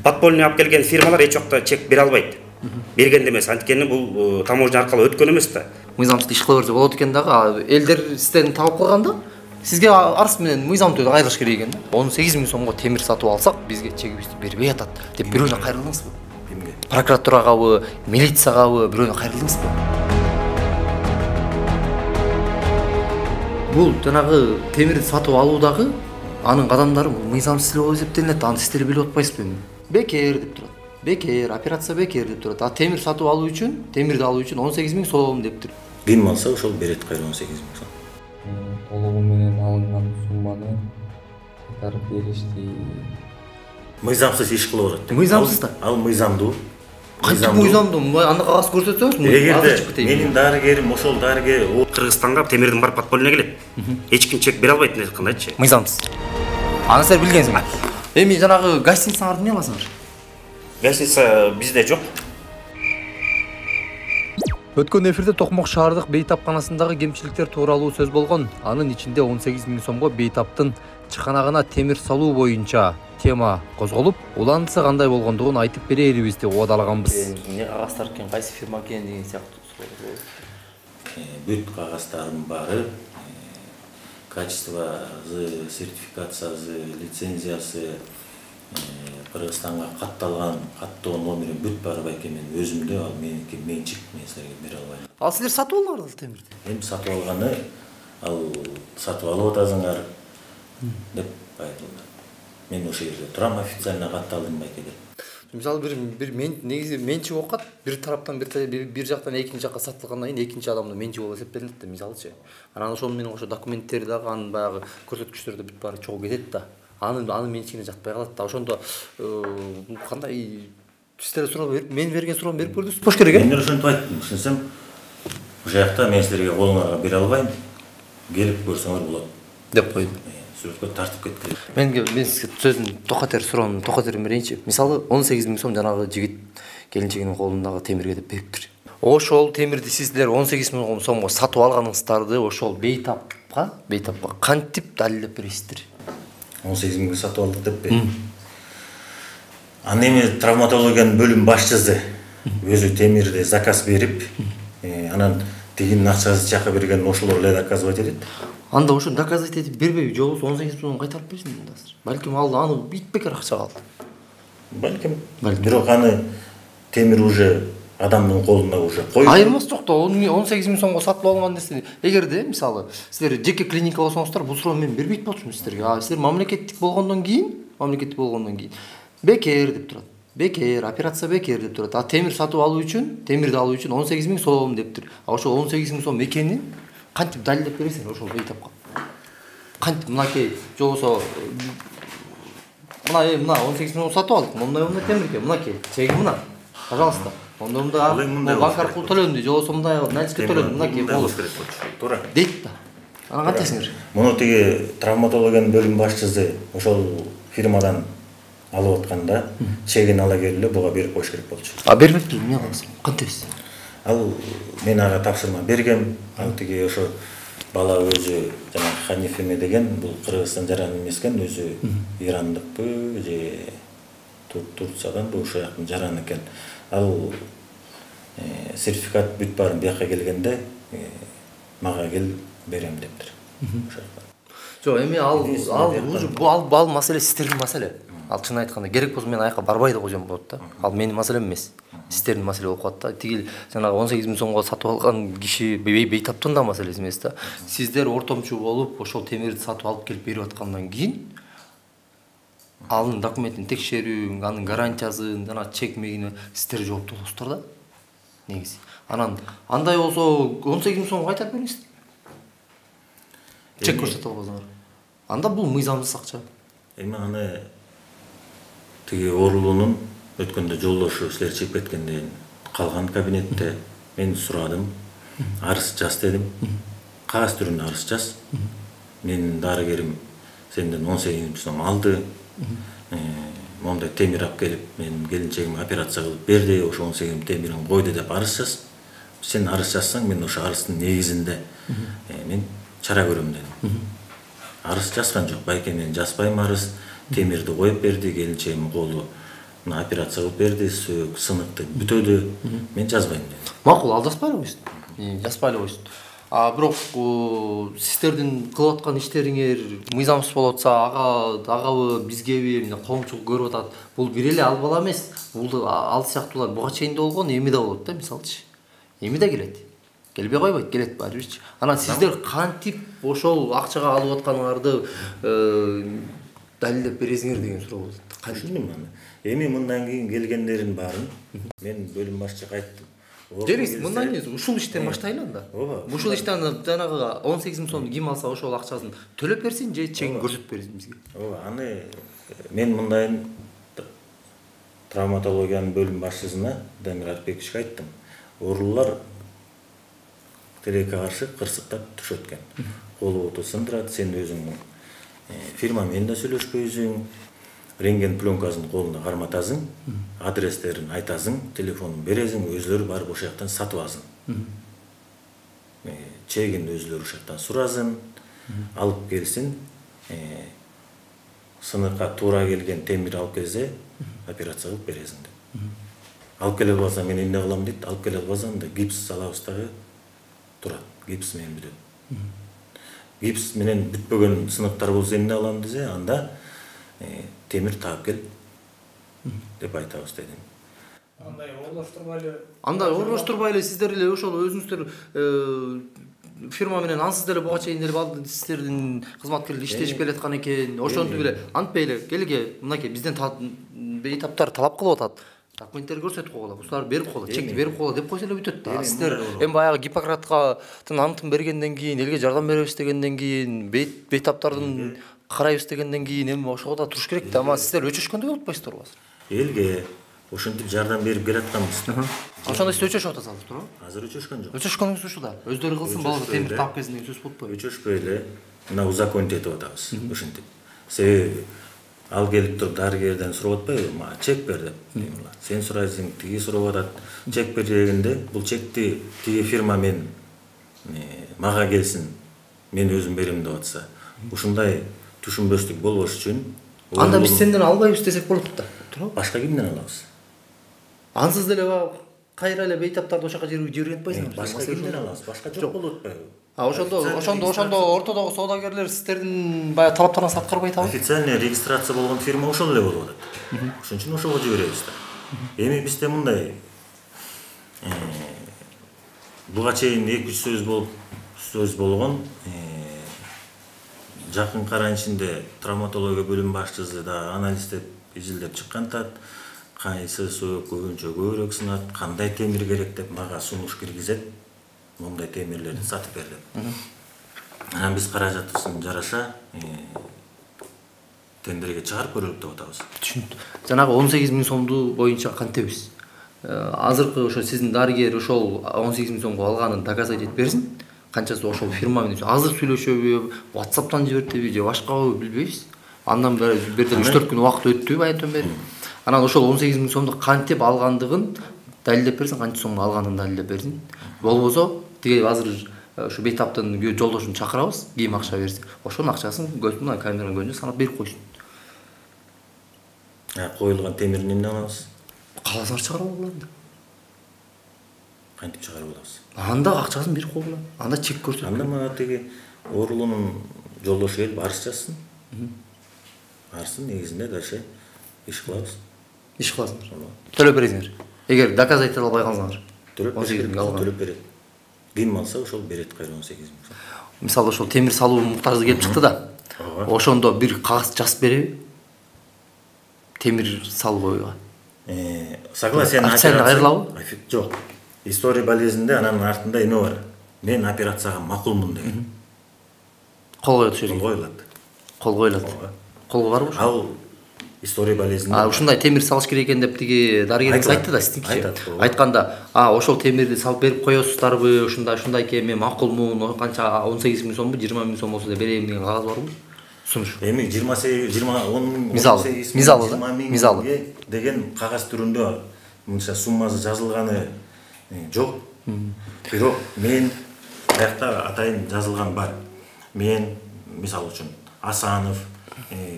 Подпольный алып келген фирмалар эч жакта чек бере албайт. Берген эмес, анткени бул таможня аркылуу өткөн эмес да. Мыйзамсыз иш кыла берсе болот экен дагы. Элдер сизден табып калганда сизге арыз менен мыйзамдуу кайрылыш керек экен да. 18 000 сомго темир сатып алсак, бизге чегибизди бербей атат деп бирөөнө кайрылдыңызбы? Кимге? Прокуратурагабы, милициягабы бирөөнө кайрылдыңызбы? Бул жанагы темирди сатып алуудагы анын кадамдары мыйзамсыз болуп эсептелинет. Аны сиздер билип атпайсызбы? Бекер деп турат. Бекер, операция бекер деп турат. А темир сатып алуу үчүн, темирди алуу үчүн 18 000 сом деп тур. Ким алса ошол берет кайра 18 000 сом. Толугу менен алынган сумманы кайтарып беришти. Мыйзамсыз иш кылып атат. Мыйзамсыз да. Ал мыйзамдуу. Кантип мыйзамдуу? Аны кагаз көрсөтсөңүз, Эгерде менин дарыгерим ошол дарыгер Кыргызстанга темирдин бар подпольно келет. Эч ким чек бере албайт эле кандайчы? Мыйзамсыз. Аны силер билгенсиңер. Эми жанагы гостиницаңарды эмне кыласыңар? Гостиница бизде жок. Өткөн эфирде Токмок шаардык бейтапканасындагы кемчиликтер тууралуу сөз болгон. Анын ичинде 18 000 сомго бейтаптын чыканагына темир салуу боюнча тема козголуп, уланысы кандай болгондугун айтып берерибиз деп убадалаганбыз. Эмне кагаздар экен, кайсы фирма экен деген сыяктуу суроолор. Бүт кагаздарым бары, качествосы, сертификациясы, лицензиясы, Кыргызстанга катталган каттоо номерин бүт бары байке мен өзүмдө, ал меники менчик, мен силерге бере албайм. Ал силер сатып алдыңар темирди? Эми сатып алганы, ал сатып алып атасыңар деп айтылды. Мен ошол жерде турам, официально катталдым байке деп. Мисалы бир негизи менчик окат, бир тараптан бир жактан экинчи жакка сатылгандан кийин экинчи адамдын менчиги болуп эсептелинет да, мисалычы. Анан ошол менен ошо документтери дагы анын баягы көрсөткүчтөрдө бүт баары чогуу кетет да. Анын менчигине жатпай калат да. Ошондо кандай сиздер суроо берип, мен берген суроону берип көрдүңүз бош керек э? Мен ошентип айттым, түшүнсөм, ошол жакта мен силерге колуңарга бере албайм, келип көрсөңөр болот деп койду. Сүрөткө тартып кетти. Мен сөзүн токатер суроону токатерин берейинчи. Мисалы 18 000 сом жанагы жигит келинчегинин колундагы темирге деп бериптир. Ошол темирди сиздер 18 000 сомго сатып алганыңыздарды ошол бейтапка кантип далилдеп бересиздер? 18 000 сатып алдык деппи? Аны эми травматологиянын бөлүм башчысы өзү темирди заказ берип, анан тигинин акчасы чакка берген ошолор эле доказывать этет. Анда ошо доказывать этип бербейби, же болбосо 18 000 сом кайтарып берсин мындасыр. Балким аны битбекер акча калды. Балким. Бирок аны темир уже адамдын колунда уже койду. Айырмасы жок да, 18 000 сомго сатып алган нерсе. Эгерде мисалы силер жеке клиника болсоңуздар, бул суроону мен бербейт болчумун сиздерге. А силер мамлекеттик болгондон кийин бекер деп турат. Бекер, операция бекер деп турат. А темир сатып алуу үчүн, темирди алуу үчүн 18 000 сом дептир. А ошол 18 000 сом экенин кантип далилдеп бересиң ошол бейтапка? Кантип мынакей, же болбосо мына 18 000 сом сатып алдык. Мындай темирге, мынакей, чеги мына. Пожалуйста. Онда банк аркылуу төлөндү, же болбосо мындай наличке төлөндү, мынакей болуп керек болчу. Туура. Дейт да. Аны кантесиңер? Муну тиги травматологиянын бөлүм башчысы ошол фирмадан алып атканда чегин ала келип буга берип коюш керек болчу. А бербепти, эмне кыласың? Кантесиз? Ал мен ага тапшырма бергем. Ал тиги ошо бала өзү жана Ханифеме деген бул Кыргызстан жаран эмес экен, өзү ирандыкпы же Турцияданбы, ошол жактын жараны экен. Ал сертификат бүт баарын бияка келгенде мага кел берем дептир. Жок, эми ал маселе сиздердин маселе. Ал чын айтканда керек болсо мен аяка барбай да койсом болот да. Ал менин маселем эмес. Сиздердин маселе болуп калат да. Тиги жанагы 18 000 сомго сатып алган киши бейтаптын да маселеси эмес да. Сиздер ортомчу болуп ошол темирди сатып алып келип берип аткандан кийин анын документин текшерүү, анын гарантиясын, жана чек мегине сиздер жооптуу болосуздар да. Негизи. Анан андай болсо 18 000 сом кайтарып бериңиз. Чек көрсөтүп албасаңар. Анда бул мыйзамсыз акча. Эми аны тиги оорулуунун өткөндө жолдошу силер чыгып кеткенден калган кабинетте мен сурадым. Арыз жаз дедим. Кагаз түрүндө арыз жаз. Менин дарыгерим сенден 18 000 сом алды. Мондай темир алып келип, менин келинчегиме операция кылып берди, ошо 18 000 темирин койду деп арыз жаз. Сен арыз жазсаң, мен ошо арыздын негизинде мен чара көрөм дедим. Арыз жазган жок, байке мен жазбайм арыз. Темирди коюп берди, келинчегимдин колу мына операция кылып берди, сөөк сыныкты бүтөдү, мен жазбайм дедим. Макул, ал жазбай эле койсун. Жазбай эле койсун. Бирок сиздердин кылып аткан иштериңер мыйзамсыз болуп атса, агабы, бизгеби, эмне коомчулук көрүп атат. Бул бир эле ал бала эмес. Бул ал сыяктуулар буга чейин да болгон, эми да болот да, мисалчы. Эми да келет. Келбей койбойт, келет баары бирчи. Анан сиздер кантип ошол акчага алып атканыңарды далилдеп бересиңер деген суроо болот. Түшүндүм аны. Эми мындан кийин келгендерин баарын мен бөлүм башчыга айттым. Жериңиз мындан кийин ушул иштен баштайлы анда. Ушул иштен жанагы 18.000 сом ким алса ошол акчасын төлөп берсин же чегин көрсөтүп берсин бизге. Аны мен мындайын травматологиянын бөлүм башчысына Дамир Арпековичке айттым. Оорулар тилекке каршы кырсыктап түшөт экен. Колу оту сындырат, сен өзүң фирма менен да сүйлөшпөйсүң. Рентген пленкасын колуна карматасың, адрестерин айтасың, телефонун бересиң, өзлөрү барып ошол жактан сатып алсын. Чегин өзлөрү ошол жактан сурасын, алып келсин. Сыныкка туура келген темир алып келсе, операция кылып бересиң деп. Алып келе албаса мен эмне кылам дейт, алып келе албасам да гипс салабыз дагы турат. Гипс менен бүтөт. Гипс менен бүтпөгөн сыныктар болсо эмне кылам десе, анда темир таап кел деп айтабыз дедим. Андай орлоштурбай эле сиздер эле ошол өзүңүздөр фирма менен ансыз деле буга чейин деле сиздердин кызматкерлер иштешип келаткан экен. Ошентип эле антпай эле келге мынакей бизден бейтаптар талап кылып атат. Документтер көрсөтүп койгула, бусуларды берип койгула, чекти берип койгула деп койсо эле бүтөт да. Сиздер эми баягы Гиппократтын антын бергенден кийин, элге жардам беребиз дегенден кийин, бейтаптардын карайбыз дегенден кийин эми ошого да туруш керек да. Ама сиздер өчөшкөндөй болуп атпайсыздарбы? Элге ошентип жардам берип келатканбыз. Ошондо сиз өчөшүп атасыңыз, туурабы? Азыр өчөшкөн жок. Өчөшкөнүңүз ушуда. Өздөрү кылсын, болбосо темир таап келсин деген сөз болтпойбу? Өчөшпөй эле мына узаконить этип атабыз ошентип. Себеби ал келип туруп дарыгерден сурап атпайбы, мага чек бер деп. Сен сурайсың, тиги сурап атат. Чек бер дегенде, бул чекти тиги фирма мен мага келсин, мен өзүм берем деп атса, ушундай түшүнбөстүк болбош үчүн анда биз сенден албайбыз десек болот да. Туурабы? Башка кимден алабыз? Ансыз деле кайра эле бейтаптарды ошака жиберип атпайсыңбы? Башка кимден алабыз? Башка жок болуп атпайбы? Ошондо ортодогу соодагерлер сиздердин баягы талаптарыңызды аткарбай атабы? Официальный регистрация болгон фирма ошол эле болуп атат. Ошон үчүн ошого жиберебиз да. Эми бизде мындай буга чейин 2-3 сөз болгон. Жакын караан ичинде травматология бөлүм башчысы да анализдеп, изилдеп чыккантат. Кайсы сөөк көбүнчө көбүрөөк сынат, кандай темир керек деп мага сунуш киргизет. Мондай темирлерди сатып бер деп. Анан биз каражатыбыздын жараша тендерге чыгарып көрөлүк деп атабыз. Түшүндүм. Жанагы 18.000 сомду боюнча кантебиз? Азыркы ошо сиздин дарыгер ошол 18.000 сомго алганын доказать этип берсин. Канчасы ошол фирма менен азыр сүйлөшөбү, WhatsApp'тан жибертеби же башкабы билбейбиз. Андан бери 3-4 күн убакыт өттү баягы бери. Анан ошол 18.000 сомду кантип алгандыгын далилдеп берсин, канча сомго алганын далилдеп берсин. Болбосо тиги азыр ушу бейтаптын жолдошун чакырабыз, ким акча берсин. Ошонун акчасын көзүнө камеранын көзүнө санап берип койсун. Коюлган темирин эмне алабыз? Каласыңар чыгарып алгыла анда. Кантип чыгарып алабыз? Анда акчасын берип койгула. Анда чек көрсөт. Анда мага тиги оорулуунун жолдошу келип арыз жазсын. Арыздын негизинде дальше иш кылабыз. Иш кыласыңар. Төлөп бересиңер. Эгер доказать эте албай калсаңар. Төлөп берет. Ким алса ошол берет кайра 18.000 сом. Мисалы ошол темир салуу муктажы келип чыкты да. Ошондо бир кагаз жазып береби? Темир салууга. Согласен айрылабы? Жок. История болезнинде анын артында эме бар. Мен операцияга макулмун деген. Кол коет ошо. Кол коюлат. Колго барбы? Ал история болезнинде. Ушундай темир салыш керек экен деп тиги дарыгериңиз айтты да, сиздинки. Айтканда, ошол темирди салып берип коесуздарбы? Ушундай экен, мен макулмун, канча 18.000 сомбу, 20.000 сом болсо да берейин деген кагаз барбы? Сунуш. Эми 20 деген кагаз түрүндө мынча суммасы жазылганы жок. Бирок мен аякта атайын жазылган бар. Мен мисалы үчүн Асанов,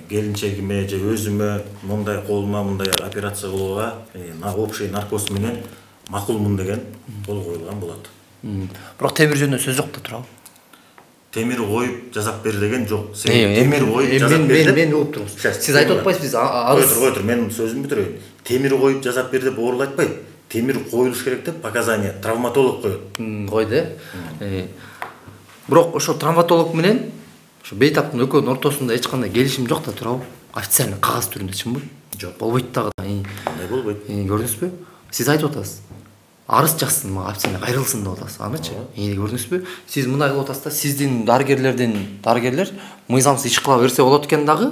келинчегиме же өзүмө мындай колума мындай операция кылууга общий наркоз менен макулмун деген кол коюлган болот. Бирок темир жөнүндө сөз жок да туурабы? Темир коюп жасап бер деген жок. Темир коюп жасап бер деп. Мен угуп турмун. Сиз айтып атпайсызбы биз Кой тур, мен сөзүмдү бүтүрөйүн. Темир коюп жасап бер деп оорул айтпайт. Темир коюлуш керек деп показания травматолог коет. Койду. Бирок ошо травматолог менен ошо бейтаптын экөөнүн ортосунда эч кандай келишим жок да туурабы? Официальный кагаз түрүндө чынбы? Жок. Болбойт дагы. Кандай болбойт? Көрдүңүзбү? Сиз айтып атасыз. Арыз жазсын, мага официально кайрылсын деп атасыз. Анычы? Көрдүңүзбү? Сиз мындай кылып атасыз да, сиздин дарыгерлер мыйзамсыз иш кыла берсе болот экен дагы.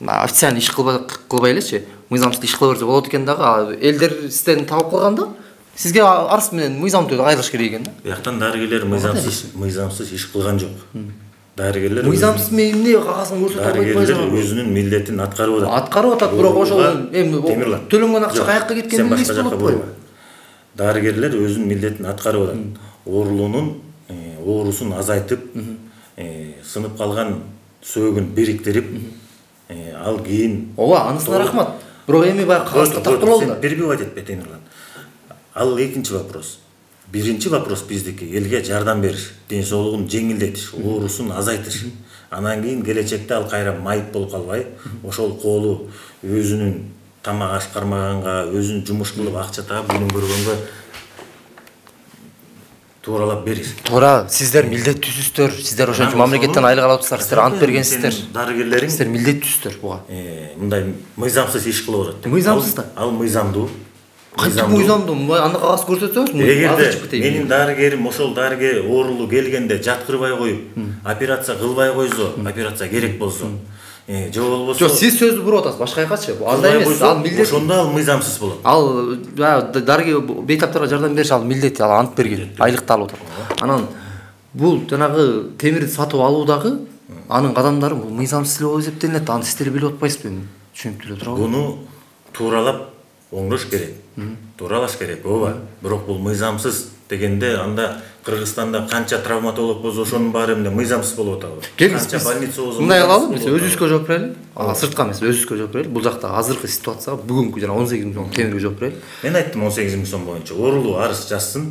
Официально иш кылбай элечи, мыйзамсыз иш кыла берсе болот экен дагы. Элдер сизден табып калганда сизге арыз менен мыйзам түрдө кайрылыш керек экен да. Бияктан дарыгерлер мыйзамсыз иш кылган жок. Дарыгерлер мыйзамсыз эмне кагазын көрсөтө албайт байжа. Дарыгерлер өзүнүн милдетин аткарып атат. Аткарып атат, бирок ошол эми төлөнгөн акча каякка кеткенин билбейсиз болот го. Дарыгерлер өзүнүн милдетин аткарып атат. Оорулуунун оорусун азайтып, сынып калган сөөгүн бириктирип, ал кийин ооба, анысына рахмат. Бирок эми баягы кагазды тактырып алды. Перебивать этпе Темирлан. Ал экинчи вопрос. Биринчи вопрос биздики элге жардам бериш, ден соолугун жеңилдетиш, оорусун азайтыш. Анан кийин келечекте ал кайра майып болуп калбай, ошол колу өзүнүн тамак аш кармаганга, өзүн жумуш кылып акча таап күнүн көргөнгө тууралап бериш. Туура, сиздер милдеттүүсүздөр. Сиздер ошончо мамлекеттен айлык алып атасыздар, сиздер ант бергенсиздер. Дарыгерлериң сиздер милдеттүүсүздөр буга. Мындай мыйзамсыз иш кылып атат. Мыйзамсыз да. Ал мыйзамдуу. Кантип мыйзамдуу? Анда кагаз көрсөтсөңүз, эгерде менин дарыгерим ошол дарыгер оорулуу келгенде жаткырбай коюп, операция кылбай койсо, операция керек болсо, же болбосо. Жок, сиз сөздү буруп атасыз башка жаккачы. Андай эмес, ал милдет. Ошондо ал мыйзамсыз болот. Ал дарыгер бейтаптарга жардам бериш, ал милдети, ал ант берген, айлыкты алып атат. Анан бул жанагы темирди сатып алуудагы анын кадамдары бул мыйзамсыз эле болуп эсептелинет. Аны сиздер билип атпайсызбы? Түшүнүктүү эле турабы? Буну тууралап оңдош керек. Тууралаш керек, ооба. Бирок бул мыйзамсыз дегенде анда Кыргызстанда канча травматолог болсо ошонун баары эмне мыйзамсыз болуп атабы? Канча больница болсо мындай кылалы, биз өзүбүзгө жооп берели. Сыртка эмес, өзүбүзгө жооп берели. Бул жакта азыркы ситуацияга бүгүнкү жана 18 миң сом темирге жооп берели. Мен айттым 18 миң сом боюнча оорулуу арыз жазсын.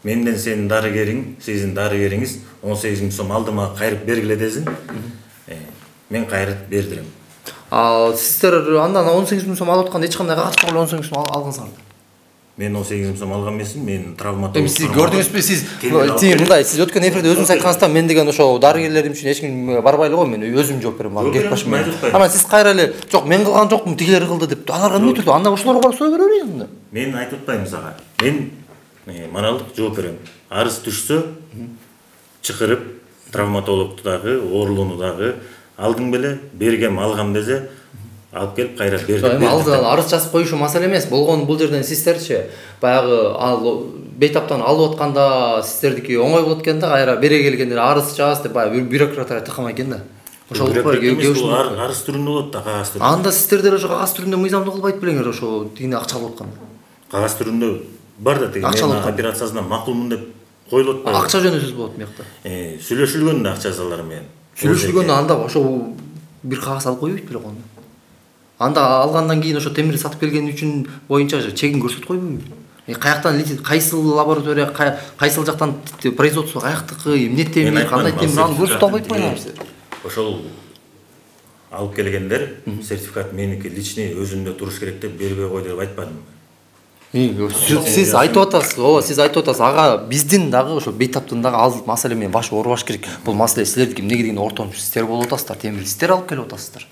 Менден сенин дарыгериң, сиздин дарыгериңиз 18 миң сом алдыма кайрып бергиле десин. Мен кайрып бердирем. Сиздер андан 18 миң сом алып атканда эч кандай кагаз менен 18 миң сом алгансыңар. Мен 18 миң сом алган эмесмин, мен травматолог. Сиз көрдүңүзбү, сиз мындай, сиз өткөн эфирде өзүңүз айткансызда, мен деген ошо дарыгерлерим үчүн эч ким барбайлы го, мен өзүм жооп берем, кеп башым менен. Анан сиз кайра эле, жок, мен кылган жокмун, тигилер кылды деп, аларга эмне түрдө? Анда ошолорго барып сөө бере берейин анда. Мен айтып атпайм сага. Мен моралдык жооп берем. Арыз түшсө, чакырып травматологду дагы, оорулууну дагы алдың беле, бергем, алгам десе, алып келип кайра бердим. Арыз жазып коюшу маселе эмес. Болгону бул жерден сиздерчи баягы ал бейтаптан алып атканда сиздердики оңой болот экен да, кайра бере келгенде арыз жаз деп баягы бюрократтар тыкамай экен да. Ошол арыз түрүндө болот да, кагаз түрүндө. Анда сиздер ошо кагаз түрүндө мыйзамдуу кылбайт белеңер, ошо тигине акча алып атканда. Кагаз түрүндө бар да, тиги мен операциясына макулмун деп коюлот. Акча жөнүндө сөз болот биякта. Сүйлөшүлгөн да акча жазалар менен. Сүйлөшүлгөндө анда ошо бир кагаз алып койбойт беле кону. Анда алгандан кийин ошо темирди сатып келгени үчүн боюнча чегин көрсөтүп койбойбу? Каяктан кайсыл лаборатория, кайсыл жактан производство каяктыкы, эмне темир, кандай темир, аны көрсөтүп албайт белеңер сиздер. Ошол алып келгендер сертификат меники личный өзүндө туруш керек деп бербей кой деп айтпадым. Сиз айтып атасыз, ооба, сиз айтып атасыз. Ага биздин дагы ошо бейтаптын дагы ал маселе менен баш оорубаш керек. Бул маселе силердики эмнеге деген ортонуп сиздер болуп атасыздар, темирди сиздер алып келип атасыздар.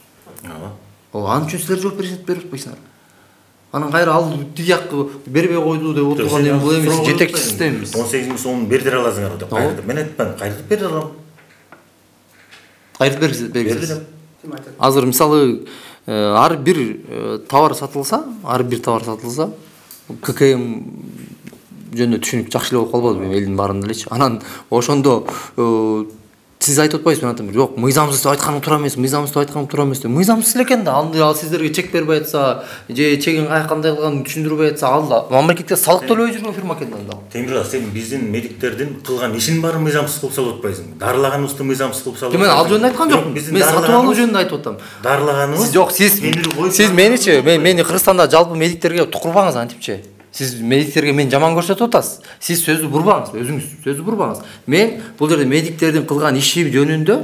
Ооба. Анын үчүн силер жооп берип атпайсыңар. Анан кайра ал тигак бербей койду деп отурган эми бул эми жетекчисиз да эми. 18 миң сомун бердире аласыңар деп кайрып. Мен айтпайм, кайрып бере алам. Кайрып бергиле. Азыр мисалы ар бир товар сатылса, ККМ жөнүндө түшүнүк жакшы эле болуп калбадыбы элдин баарында элечи. Анан ошондо Сиз айтып атпайсызбы анатамир? Жок, мыйзамсыз айтканым туура эмес, мыйзамсыз айтканым туура эмес деп. Мыйзамсыз экен да. Ал сиздерге чек бербей атса, же чегин кандай кылганын түшүндүрбөй атса, ал мамлекетке салык төлөбөй жүргөн фирма экен да. Темирла, сен биздин медиктердин кылган ишин баарын мыйзамсыз кылып салып атпайсың. Дарылаганыбызды мыйзамсыз кылып салып. Мен ал жөнүндө айткан жокмун. Мен сатып алуу жөнүндө айтып атам. Дарылаганыбыз. Жок, сиз меничи, мени Кыргызстанда жалпы медиктерге тукурбаңыз антипчи. Сиз медиктерге мен жаман көрсөтүп атасыз. Сиз сөздү бурбаңыз, өзүңүз сөздү бурбаңыз. Мен бул жерде медиктердин кылган иши жөнүндө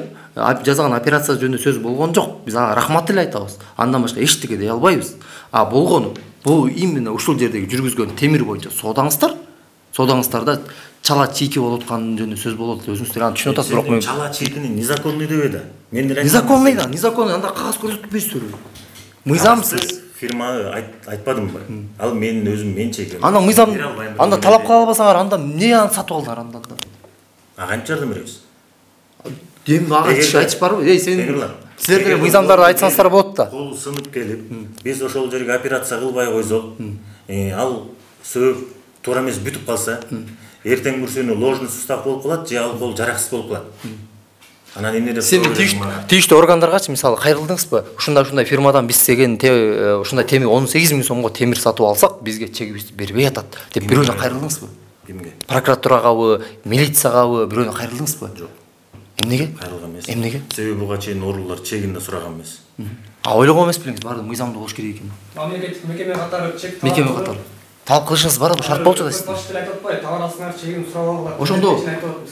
жасаган операция жөнүндө сөз болгон жок. Биз ага рахмат эле айтабыз. Андан башка эчтеке дей албайбыз. Болгону бул именно ушул жердеги жүргүзгөн темир боюнча соодаңыздарда чала чийки болуп аткан жөнүндө сөз болот. Өзүңүздөр аны түшүнүп атасыз, бирок мен чала чийкини незаконный деп эди. Незаконный анда кагаз көрсөтпөйсүзбү? Мыйзамсыз. Фирма айтпадымбы? Ал менин өзүм мен чегем. Анда мыйзам, анда талап кыла албасаңар, анда эмне аны сатып алдыңар анда? Канча жардам беребиз? Эми ага айтыш барбы? Силер деле мыйзамдарды айтсаңыздар болот да. Колу сынып келип, биз ошол жерге операция кылбай койсок, ал себеп туура эмес бүтүп калса, эртең бүрсөнү ложный сустав болуп калат, же ал кол жараксыз болуп калат. Анан эмне деп сен тийиштүү органдаргачы мисалы кайрылдыңызбы? Ушундай фирмадан биз деген ушундай темир 18 000 сомго темир сатып алсак, бизге чегибизди бербей атат деп бирөөнө кайрылдыңызбы? Кимге? Прокуратурагабы, милициягабы бирөөнө кайрылдыңызбы? Жок. Эмнеге? Кайрылган эмес. Эмнеге? Себеби буга чейин оорулар чегин да сураган эмес. Ойлогон эмес белеңиз, баардыгы мыйзамдуу болуш керек экен. Мамлекеттик мекеме катары чек Мекеме катары. Талап кылышыңыз бар, шарт болчу да сиз. Башкы айтып атпайбы, товар алсаңар чегин сурап алгыла.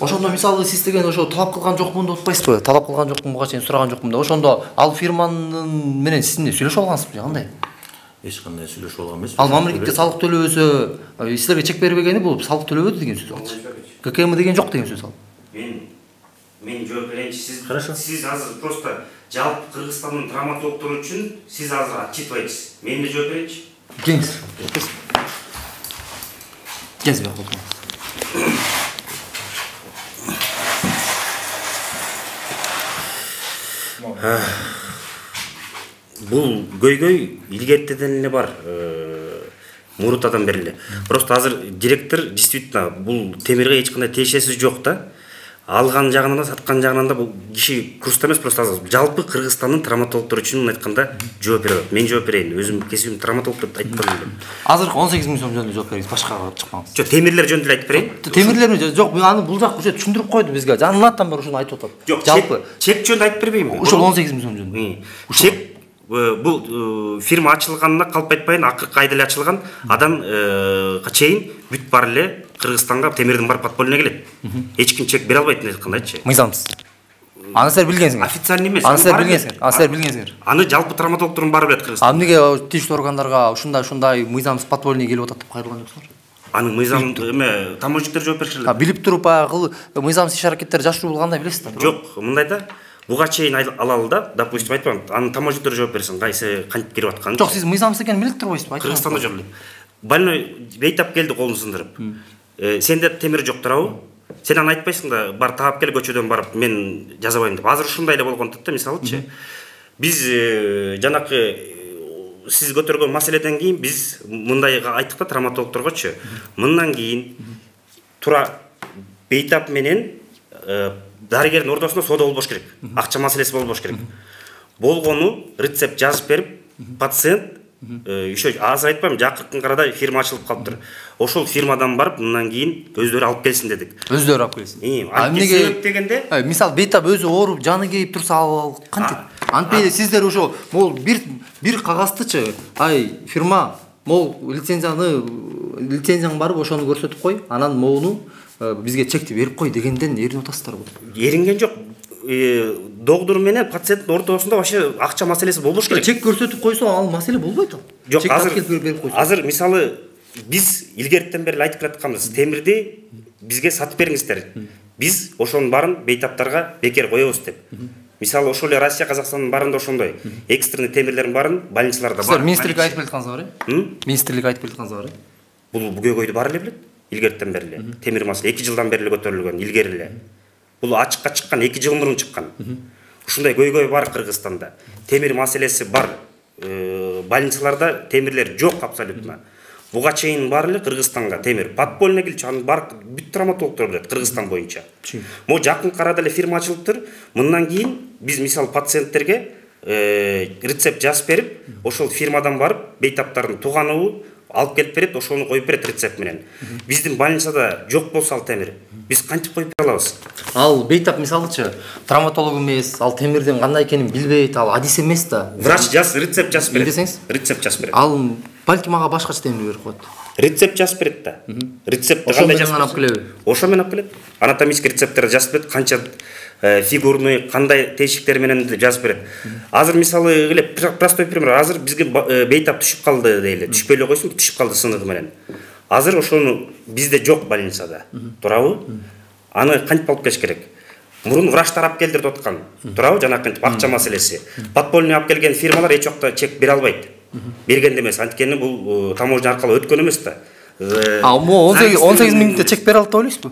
Ошондо мисалы сиз деген ошо талап кылган жокмун деп атпайсызбы? Талап кылган жокмун, буга чейин сураган жокмун деп. Ошондо ал фирманын менен сиз эмне сүйлөшүп алгансызбы, кандай? Эч кандай сүйлөшүп алган эмес. Ал мамлекетке салык төлөбөсө, силерге чек бербегени бул салык төлөбөдү деген сөз алчы. ККМ деген жок деген сөз ал. Мен жооп берейинчи. Хорошо. Сиз азыр просто жалпы Кыргызстандын травматологдору үчүн сиз азыр отчитываетсиз. Мен эле жооп берейинчи. Келиңиз. Келиңиз бияка. Бул көйгөй илгертеден эле бар. Мурутадан бери эле. Просто азыр директор действительно бул темирге эч кандай тиешеси жок да. Алган жагынан да, саткан жагынан да бул киши курста эмес, просто азыр жалпы Кыргызстандын травматологдору үчүн айтканда жооп берет. Мен жооп берейин. Өзүм кесибим травматолог деп айткан элем. Азыр 18 000 сом жөнүндө жооп бериңиз, башкага чыкпаңыз. Жок, темирлер жөнүндө айтып берейин. Темирлерми жок, мен аны бул жак уже түшүндүрүп койду бизге. Жанынан бери ушуну айтып атат. Жок, жалпы чек жөнүндө айтып бербеймби? Ушул 18 000 сом жөнүндө. Чек бул фирма ачылганына калп айтпайын, акыркы айда эле ачылган. Адан чейин бүт бар эле Кыргызстанга темирдин бар подпольно келет. Эч ким чек бере албайт деп айткандайчы. Мыйзамсыз. Аны силер билгенсиңер. Официальный эмес. Аны силер билгенсиңер. Аны жалпы травматологдордун баары билет Кыргызстан. Эмнеге тийиштүү органдарга ушундай мыйзамсыз подпольный келип атат деп кайрылган жоксуңар? Анын мыйзам эме таможниктер жооп беришет эле. Билип туруп мыйзамсыз иш-аракеттер жашыруу болгондой билесиз да? Жок, мындай да. Буга чейин алалы да, допустим, айтпам, анын таможниктер жооп берсин, кайсы кантип кирип атканын. Жок, сиз мыйзамсыз экенин билип турбайсызбы? Кыргызстанда жок эле. Больной бейтап келди, колун сындырып. Сенде темир жок турабы? Сен аны айтпайсың да, бар таап кел көчөдөн барып, мен жазабайм деп. Азыр ушундай эле болгон да, мисалычы. Биз жанакы сиз көтөргөн маселеден кийин биз мындайга айттык да травматологдоргочу. Мындан кийин тура бейтап менен дарыгердин ортосунда соода болбош керек. Акча маселеси болбош керек. Болгону рецепт жазып берип, пациент еще азыр айтпайм, жакыркын карада фирма ачылып калыптыр. Ошол фирмадан барып, мындан кийин өздөрү алып келсин дедик. Өздөрү алып келсин. Эмнеге дегенде? Мисалы бейтап өзү ооруп, жаны кейип турса ал кантип? Антпейде сиздер ошо могул бир кагаздычы, фирма, могул лицензияң барып ошону көрсөтүп кой, анан могуну бизге чекти берип кой дегенден эринип атасыздарбы? Эринген жок. Доктор менен пациенттин ортосунда вообще акча маселеси болбош керек. Чек көрсөтүп койсо ал маселе болбойт ал. Жок, азыр мисалы биз илгертен бери айтып келатканбыз, темирди бизге сатып бериңиздер. Биз ошонун баарын бейтаптарга бекер коебуз деп. Мисалы ошол эле Россия, Казакстандын баарында ошондой экстренный темирлердин баарын больницаларда бар. Силер министрликке айтып келаткансыңар, Министрликке айтып келаткансыңар. Бул көйгөйдү баары эле билет. Илгертен бери эле. Темир маселе 2 жылдан бери эле көтөрүлгөн, илгери эле. Бул ачыкка чыккан 2 жыл мурун чыккан. Ушундай көйгөй бар Кыргызстанда. Темир маселеси бар. Больницаларда темирлер жок абсолютно. буга чейин бар эле Кыргызстанга темир подпольно келчү, аны бар бүт травматологдор билет Кыргызстан боюнча. Могу жакын арада эле фирма ачылыптыр. Мындан кийин биз мисалы пациенттерге рецепт жазып берип, ошол фирмадан барып бейтаптардын тууганыбы алып келип берет, ошону коюп берет рецепт менен. Биздин больницада жок болсо ал темир, биз кантип коюп бере алабыз? Ал бейтап мисалычы травматолог эмес, ал темирдин кандай экенин билбейт, ал адис эмес да. Врач рецепт жазып берет. Десеңиз? Рецепт жазып берет. Ал балки мага башкача темир берип коет. Рецепт жазып берет да. Рецептти кандай жазып берет? Ошо менен алып келет. Анатомический рецепттер жазып берет, канча фигурный, кандай тейшиктер менен жазып берет. Азыр мисалы эле простой пример, азыр бизге бейтап түшүп калды дейли. Түшпөй эле койсун, түшүп калды сыныгы менен. Азыр ошону бизде жок больницада. Туурабы? Аны кантип алып келиш керек? Мурун врачтар алып келдирип аткан. Туурабы? Жанакынтип акча маселеси. Подпольный алып келген фирмалар эч жакта чек бере албайт. Бергенде эмес, анткени бул таможня аркылуу өткөн эмес да. 18 миңдикте чек бере алат деп ойлойсузбу?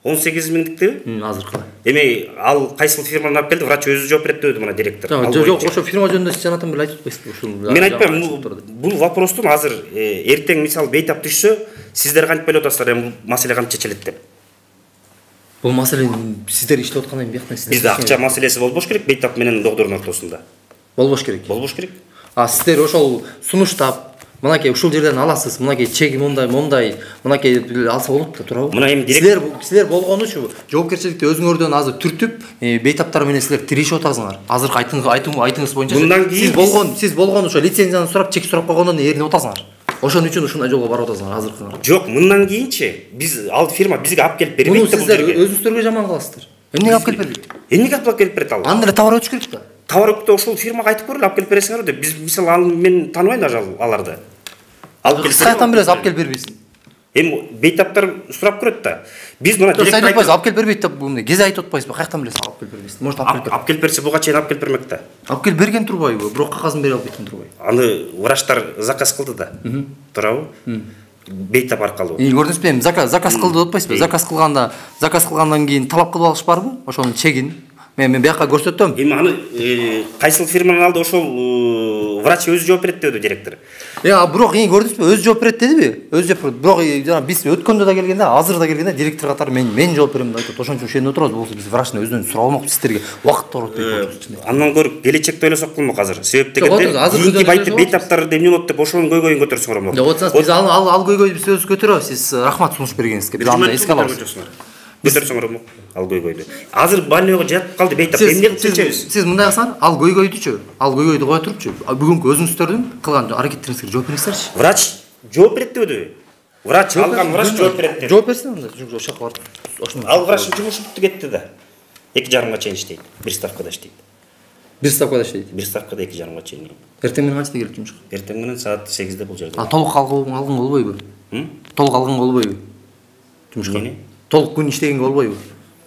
18 миңдикти? Азыр калай? Эми ал кайсыл фирмадан алып келди, врач өзү жооп берет деди мына директор. Жок, ошо фирма жөнүндө сиз жанатан бир айтып атпайсызбы ушул? Мен айтпайм, бул вопростун азыр эртең мисалы бейтап түшсө, сиздер кантип ойлоп атасыздар, эми бул маселе кантип чечилет деп. Бул маселе сиздер иштеп аткандан кийин бияктан сиздер. Бизде акча маселеси болбош керек бейтап менен доктурдун ортосунда. Болбош керек. Болбош керек. Сиздер ошол сунуштап, мынакей ушул жерден аласыз, мынакей чеги мондай, мынакей алса болот да, туурабы? Мына эми директор силер болгонучу жоопкерчиликти өзүңөрдөн азыр түртүп, бейтаптар менен силер тирешип атасыңар. Азыр айтыңыз боюнча сиз болгон ошо лицензияны сурап, чек сурап койгондон ээрнип атасыңар. Ошон үчүн ушундай жолго барып атасыңар азыркы. Жок, мындан кийинчи биз ал фирма бизге алып келип бербейт да бул жерге. Сиздер өзүңүздөргө жаман кыласыздар. Эмнеге алып келип бербейт? Эмнеге алып келип берет ал? Аны деле товар өтүш керек да. Товар өтүп ошол фирмага айтып көрөлү, алып келип бересиңер деп. Биз мисалы ал мен тааныбайм даже аларды. Алып келип каяктан билесиз алып келип бербейсин? Эми бейтаптар сурап көрөт да. Биз мына директор айтпайсыз, алып келип бербейт деп мындай кезе айтып атпайсызбы? Каяктан билесиз алып келип бербейсин? Может алып келип берсе буга чейин алып келип бермек да. Алып келип берген турбайбы? Бирок кагазын бере албайт турбайбы? Аны врачтар заказ кылды да. Туурабы? Бейтап аркылуу. Көрдүңүзбү, эми заказ кылды деп атпайсызбы? Заказ кылгандан кийин талап кылып алыш барбы? Ошонун чегин мен бияка көрсөтөм. Эми аны кайсыл фирманын алды ошол врач өзү жооп берет деди директор. Бирок көрдүңүзбү, өзү жооп берет дедиби? Өзү жооп берет. Бирок жана биз өткөндө да келгенде, азыр да келгенде директор катары мен жооп берем деп айтат. Ошон үчүн ошол жерде отурабыз. Болсо биз врачтын өзүнөн сурап алмакпыз, сиздерге убакыт тооротпойт. Андан көрүп келечекте ойлосок болмок азыр. Себеп дегенде бейтаптарды эмне болот деп ошонун көйгөйүн көтөрсөңөр болмок. Жок, отсаңыз биз ал көйгөйдү биз өзү көтөрөбүз. Сиз рахмат сунуш бергениңизге. Биз аны эске алабыз. Көтөрсөңөр болмок ал көйгөйдү. Азыр больныйга жатып калды бейтап. Эмне кылып чечебиз? Сиз мындай кылсаңыз, ал көйгөйдү кое турупчу. Бүгүнкү өзүңүздөрдүн кылган аракеттериңизге жооп бериңизерчи. Врач жооп берет дебеди. Врач алган врач жооп берет деп. Жооп берсин анда. Жок, ошол жака барып. Ал врачтын жумушу бүттү кетти да. 2,5 чейин иштейт. Бир ставкада иштейт. Бир ставкада 2,5 чейин. Эртең менен качта келип жумушка? Эртең менен саат 8-де бул жерде. Толук алган болбойбу? Толук алган болбойбу? Жумушка. Толук күн иштегенге болбойбу?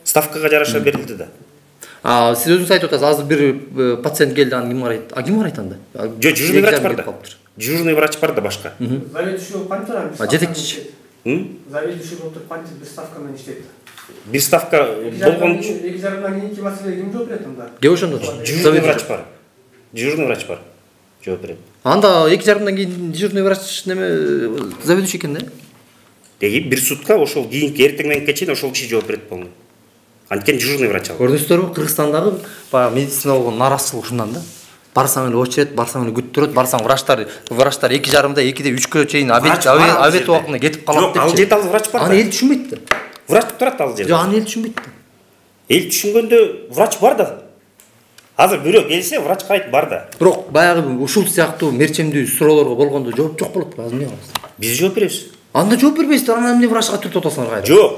Ставкага жараша берилди да. Сиз өзүңүз айтып атасыз, азыр бир пациент келди, аны ким карайт? Ким карайт анда? Жок, дежурный врач бар да. Дежурный врач бар да башка. Заведующий кантип? Жетекчи. Заведующий болуп кантип бир ставка менен иштейт? Бир ставка болгон 2,5 кийинки маселеге ким жооп берет анда? Кеп ошондо. Дежурный врач бар. Дежурный врач бар. Жооп берет. Анда 2,5 кийин дежурный врач неме заведующий экен да? Бир сутка ошол кийинки эртең менен чейин ошол киши жооп берет болду. Анткени дежурный врач ал. Көрдүңүздөрбү, Кыргызстандагы баягы медицина болгон нараазычылык ушундан да. Барсаң эле очередь, барсаң эле күттүрөт, барсаң врачтар 2,5-да, 2-де 3-кө чейин обед убагында кетип калат деп. Ал жерде ал врач бар да. Аны эл түшүнбөйт да. Врач турат ал жерде. Жок, аны эл түшүнбөйт да. Эл түшүнгөндө врач бар да. Азыр бирөө келсе врач карайт бар да. Бирок баягы ушул сыяктуу мерчемдүү суроолорго болгондо жооп жок болот. Азыр эмне кылабыз? Биз жооп беребиз. Анда жооп бербейсиздер, анан эмне врачка түртүп атасыңар кайра? Жок,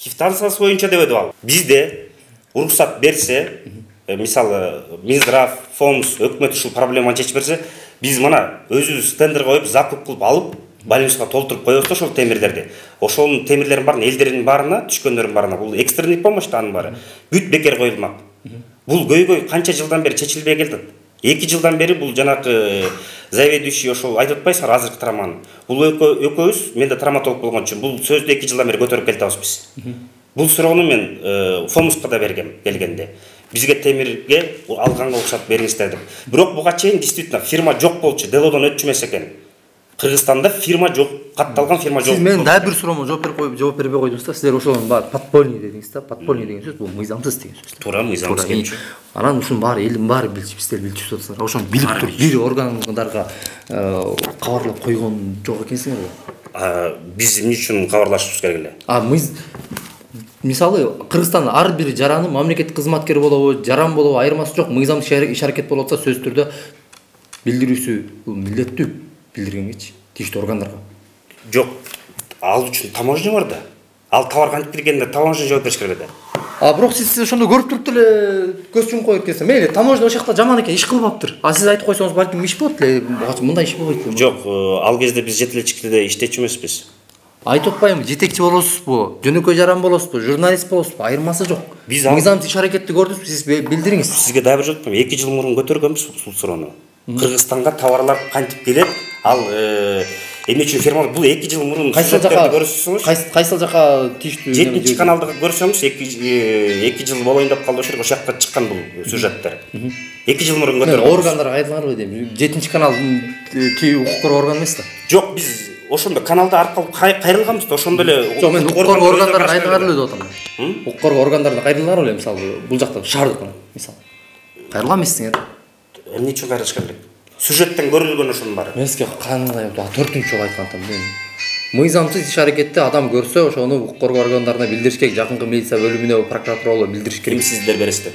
квитанциясы боюнча дебеди ал. Бизде уруксат берсе, мисалы Минздрав, ФОМС, өкмөт ушул проблеманы чечип берсе, биз мына өзүбүз тендер коюп, закуп кылып алып, больницага толтуруп коебуз да ошол темирлерди. Ошонун темирлерин баарын элдердин баарына, түшкөндөрдүн баарына, бул экстренный помощь да анын баары. Бүт бекер коюлмак. Бул көйгөй канча жылдан бери чечилбей келди. 2 жылдан бери бул жанакы заведующий ошол айтып атпайсыңар азыркы травманы. Бул экөөбүз, мен да травматолог болгон үчүн бул сөздү 2 жылдан бери көтөрүп келатабыз биз. Бул суроону мен ФОМСка да бергем келгенде. Бизге темирге алганга уруксат бериңиздер деп. Бирок буга чейин действительно фирма жок болчу, делодон өтчү эмес экен. Кыргызстанда фирма жок, катталган фирма жок. Сиз менин дагы бир суроомо жооп бербей койдуңуз да. Сиздер ошонун баары подпольный дедиңиз да. Подпольный деген сөз бул мыйзамсыз деген сөз. Туура, мыйзамсыз кемчү. Анан ушунун баары элдин баары билчү, сиздер билчү атасыздар. Ошону билип туруп бир органдарга кабарлап койгон жок экенсиңер го. Биз эмне үчүн кабарлашыбыз керек эле? Мисалы Кыргызстан ар бир жараны мамлекеттик кызматкер болобу, жаран болобу айырмасы жок, мыйзамдык иш аракет болуп атса сөзсүз түрдө билдирүүсү бул милдеттүү билдиргенгечи тийиштүү органдарга. Жок, ал үчүн таможня бар да. Ал товар кантип киргенде таможня жооп бериш керек да. Бирок сиз ошондо көрүп туруп деле көз чумуп коет экенсиз. Мейли, таможня ошол жакта жаман экен, иш кылбаптыр. Сиз айтып койсоңуз балким иш болот эле, мындай иш болбойт эле. Жок, ал кезде биз жетелечиликте иштечү эмеспиз. Айтып атпаймынбы, жетекчи болосузбу, жөнөкөй жаран болосузбу, журналист болосузбу, айырмасы жок. Биз мыйзамдык иш аракетти көрдүңүзбү, сиз билдириңиз. Сизге дагы бир жооп берем. 2 жыл мурун көтөргөнбүз бул суроону. Кыргызстанга товарлар кантип келет? Ал эмне үчүн фирма бул 2 жыл мурун көрсөтсөңүз, кайсыл жака тийиштүү 7-чи каналды көрсөңүз 2 жыл болоюн деп калды ошол жакка чыккан бул сюжеттер. 2 жыл мурун көтөргөн. Органдарга кайрылганбы дейм. 7-чи каналдын укук коргоо органы эмес да. Жок, биз ошондо каналда аркылуу кайрылганбыз да, ошондо эле жок, мен укук коргоо органдарына кайрылган эле деп атам. Укук коргоо органдарына кайрылган эле, мисалы бул жакта шаардык мисалы. Кайрылган эмессиңер. Эмне үчүн кайрылыш керек? Сюжеттен көрүлгөн ошонун баары. Меске кандай 4-үнчү жолу айткан атам мен. Мыйзамсыз иш аракетти адам көрсө, ошону укук коргоо органдарына билдириш керек, жакынкы милиция бөлүмүнө, прокуратурага билдириш керек. Ким сиздер бересиздер?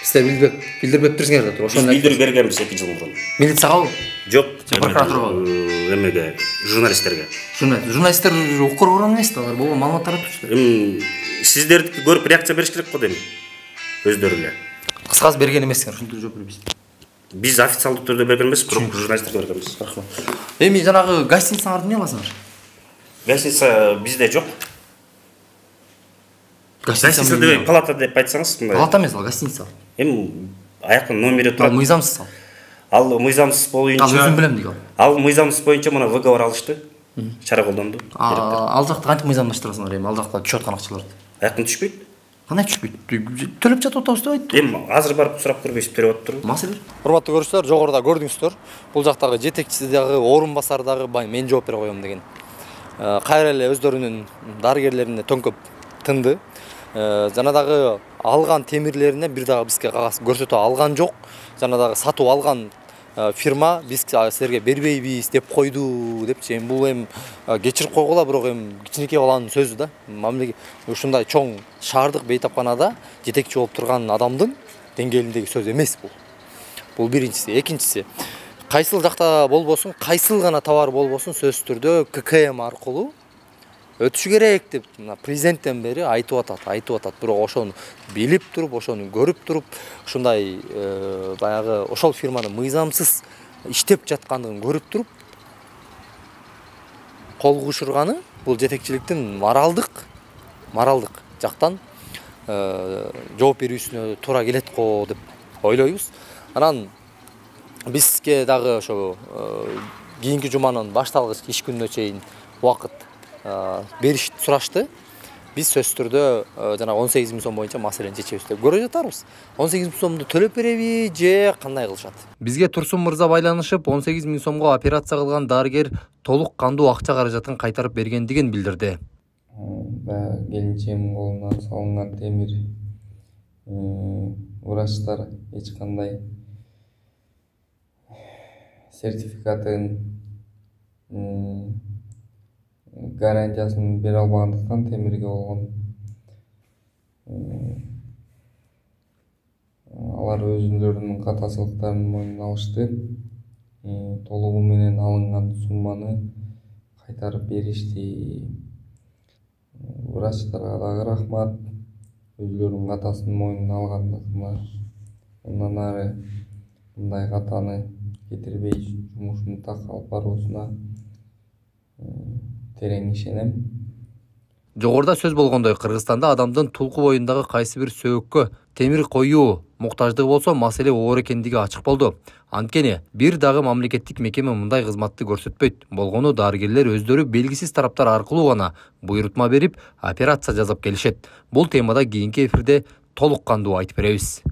Сиздер билдирбептирсиңер да туруп. Ошону билдирип бергенбиз 2 жыл мурун. Милициягабы? Жок, прокуратурага. Эмеге, журналисттерге. Журналисттер укук коргоо органы эмес да, алар болгон маалымат таратуучулар. Сиздердики көрүп реакция бериш керек го дейм. Өздөрү эле. Кыскасы берген эмессиңер, ушинтип жооп беребиз. Биз официалдуу түрдө берген эмеспиз, бирок журналисттерге бергенбиз. Рахмат. Эми жанагы гостиницаңарды эмне кыласыңар? Гостиница бизде жок. Гостиница деп палата деп айтсаңыз, мындай. Палата эмес, ал гостиница. Эми аяктан номери турат. Ал мыйзамсыз ал. Ал мыйзамсыз боюнча. Ал өзүм билем дейм. Ал мыйзамсыз боюнча мына выговор алышты. Чара колдонду. Ал жакта кантип мыйзамдаштырасыңар эми? Ал жакта түшүп аткан акчаларды. Аяктан түшпөйт. Кандай түшпөйт? Төлөп жатып атабыз деп айтты. Эми азыр барып сурап көрбөйсүз, төлөп атыптырбы? Маселе. Урматтуу көрүүчүлөр, жогоруда көрдүңүздөр. Бул жактагы жетекчиси дагы, орун басары дагы мен жооп бере коем деген. Кайра эле өздөрүнүн дарыгерлерине төңкөп тынды. Жана дагы алган темирлерине бир дагы бизге кагаз көрсөтө алган жок. Жана дагы сатып алган фирма биз силерге бербейбиз деп койду депчи. Эми бул эми кечирип койгула, бирок эми кичинекей баланын сөзү да. Мамлекет ушундай чоң шаардык бейтапканада жетекчи болуп турган адамдын деңгээлиндеги сөз эмес бул. Бул биринчиси. Экинчиси, кайсыл жакта болбосун, кайсыл гана товар болбосун сөзсүз түрдө ККМ аркылуу өтүшү керек деп президенттен бери айтып атат. Бирок ошону билип туруп, ошону көрүп туруп, ушундай баягы ошол фирманын мыйзамсыз иштеп жаткандыгын көрүп туруп, кол кушурганы бул жетекчиликтин моралдык жактан жооп берүүсүнө туура келет го деп ойлойбуз. Анан бизге дагы ошо кийинки жуманын башталгыч иш күнүнө чейин убакыт бериш сурашты. Биз сөзсүз түрдө жана 18 000 сом боюнча маселени чечебиз деп көрө жатарбыз. 18 000 сомду төлөп береби же кандай кылышат? Бизге Турсун мырза байланышып, 18 000 сомго операция кылган дарыгер толук кандуу акча каражатын кайтарып бергендигин билдирди. Келинчегимдин колуна салынган темир врачтар эч кандай сертификатын гарантиясын бере албагандыктан темирге болгон алар өзүлөрүнүн катасылыктарын мойнуна алышты. Толугу менен алынган сумманы кайтарып беришти. Врачтарга дагы рахмат, өзүлөрүнүн катасын мойнуна алгандыгына. Андан ары мындай катаны кетирбей жумушун так алып баруусуна терең ишенем. Жогоруда сөз болгондой, Кыргызстанда адамдын тулку боюндагы кайсы бир сөөгкө темир коюу муктаждыгы болсо, маселе оор экендиги ачык болду. Анткени бир дагы мамлекеттик мекеме мындай кызматты көрсөтпөйт. Болгону дарыгерлер өздөрү белгисиз тараптар аркылуу гана буйрутма берип, операция жасап келишет. Бул темада кийинки эфирде толук кандуу айтып беребиз.